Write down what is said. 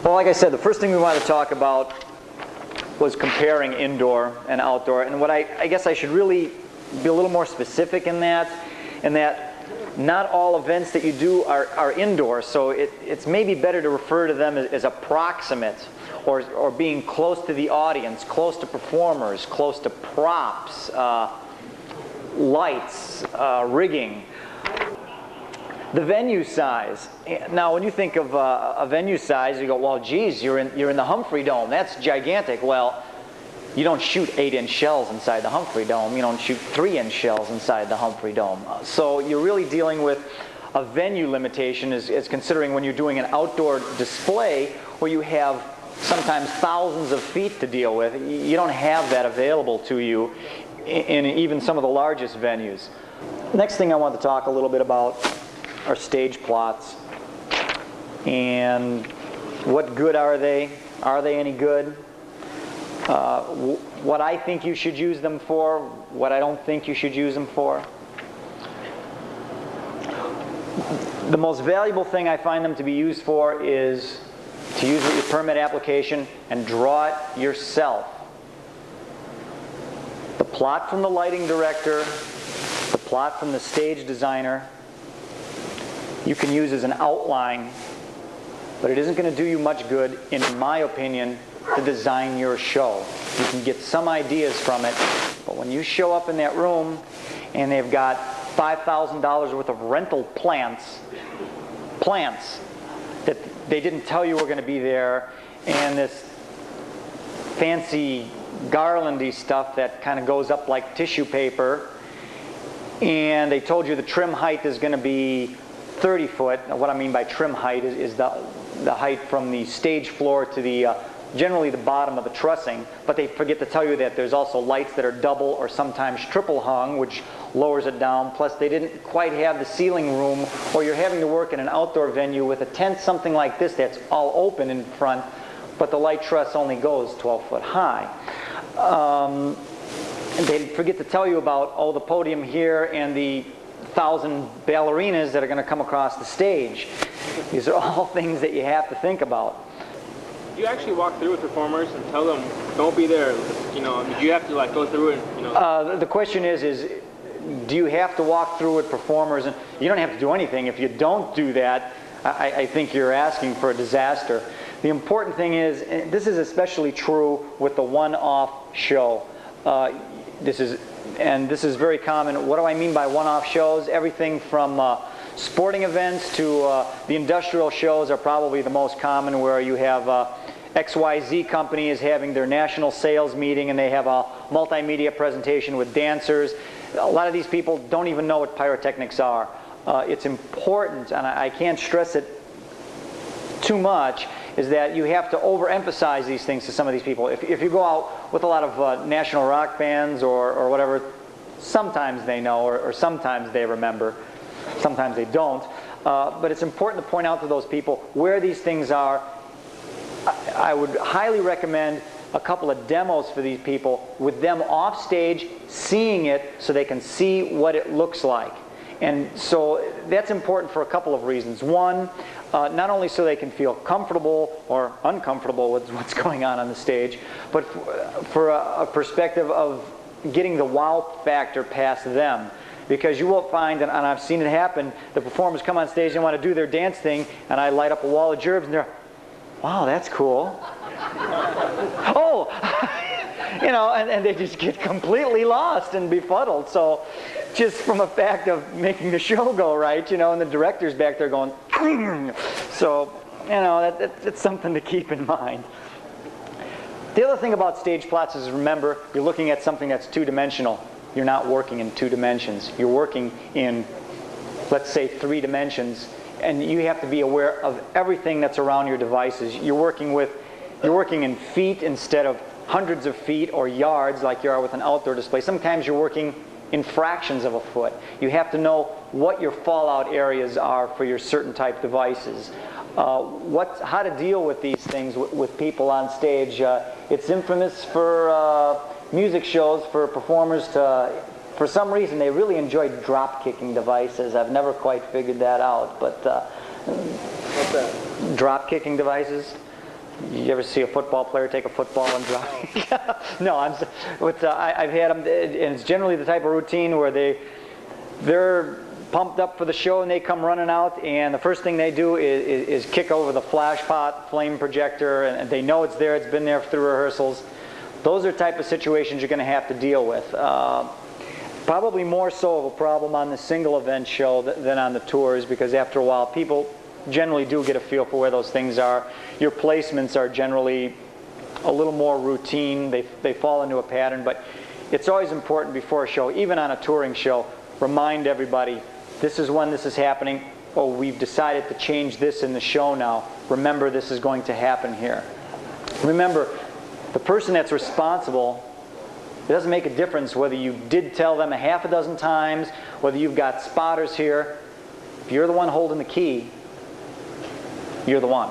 Well, like I said, the first thing we wanted to talk about was comparing indoor and outdoor. And what I guess I should really be a little more specific in that not all events that you do are indoor. So it's maybe better to refer to them as a proximate, or being close to the audience, close to performers, close to props, lights, rigging. The venue size. Now, when you think of a venue size, you go, well, geez, you're in the Humphrey Dome. That's gigantic. Well, you don't shoot 8-inch shells inside the Humphrey Dome. You don't shoot 3-inch shells inside the Humphrey Dome. So you're really dealing with a venue limitation is considering when you're doing an outdoor display where you have sometimes thousands of feet to deal with. You don't have that available to you in even some of the largest venues. Next thing I want to talk a little bit about are stage plots. And what good are they? Are they any good? What I think you should use them for, what I don't think you should use them for. The most valuable thing I find them to be used for is to use your permit application and draw it yourself. The plot from the lighting director, the plot from the stage designer, you can use as an outline, but it isn't going to do you much good, in my opinion, to design your show. You can get some ideas from it, but when you show up in that room and they've got $5,000 worth of rental plants that they didn't tell you were going to be there, and this fancy garlandy stuff that kind of goes up like tissue paper, and they told you the trim height is going to be 30 foot. Now, what I mean by trim height is the height from the stage floor to the generally the bottom of the trussing, but they forget to tell you that there's also lights that are double or sometimes triple hung, which lowers it down. Plus, they didn't quite have the ceiling room, or you're having to work in an outdoor venue with a tent, something like this, that's all open in front, but the light truss only goes 12 foot high. And they forget to tell you about, oh, the podium here and the 1,000 ballerinas that are going to come across the stage. These are all things that you have to think about. Do you actually walk through with performers and tell them, don't be there, you know, do you have to like go through it, you know? The question is do you have to walk through with performers? And you don't have to do anything. If you don't do that, I think you're asking for a disaster. The important thing is, and this is especially true with the one-off show. This is very common. What do I mean by one-off shows? Everything from sporting events to the industrial shows are probably the most common, where you have XYZ company is having their national sales meeting and they have a multimedia presentation with dancers. A lot of these people don't even know what pyrotechnics are. It's important, and I can't stress it too much, is that you have to overemphasize these things to some of these people. If you go out with a lot of national rock bands or whatever, sometimes they know, or sometimes they remember, sometimes they don't. But it's important to point out to those people where these things are. I would highly recommend a couple of demos for these people with them off stage, seeing it so they can see what it looks like. And so that's important for a couple of reasons. One, not only so they can feel comfortable or uncomfortable with what's going on the stage, but for a perspective of getting the wow factor past them. Because you will find, and I've seen it happen, the performers come on stage and want to do their dance thing, and I light up a wall of gerbs, and they're, wow, that's cool. Oh, you know, and they just get completely lost and befuddled. So just from a fact of making the show go right, you know, and the director's back there going, so, you know, that's something to keep in mind. The other thing about stage plots is, remember, you're looking at something that's two-dimensional. You're not working in 2 dimensions. You're working in, let's say, 3 dimensions, and you have to be aware of everything that's around your devices. You're working in feet instead of hundreds of feet or yards like you are with an outdoor display. Sometimes you're working in fractions of a foot. You have to know what your fallout areas are for your certain type devices. How to deal with these things with people on stage. It's infamous for music shows, for performers to, for some reason, they really enjoy drop-kicking devices. I've never quite figured that out, but what's that? Drop-kicking devices. You ever see a football player take a football and drop it? No, I've had them, and it's generally the type of routine where they're pumped up for the show and they come running out, and the first thing they do is kick over the flash pot, flame projector, and they know it's there, it's been there through rehearsals. Those are type of situations you're going to have to deal with. Probably more so of a problem on the single event show than on the tours, because after a while people generally do get a feel for where those things are. Your placements are generally a little more routine. They fall into a pattern, but it's always important before a show, even on a touring show, remind everybody, this is when this is happening. Oh, we've decided to change this in the show now. Remember, this is going to happen here. Remember, the person that's responsible, it doesn't make a difference whether you did tell them a half a dozen times, whether you've got spotters here. If you're the one holding the key, you're the one.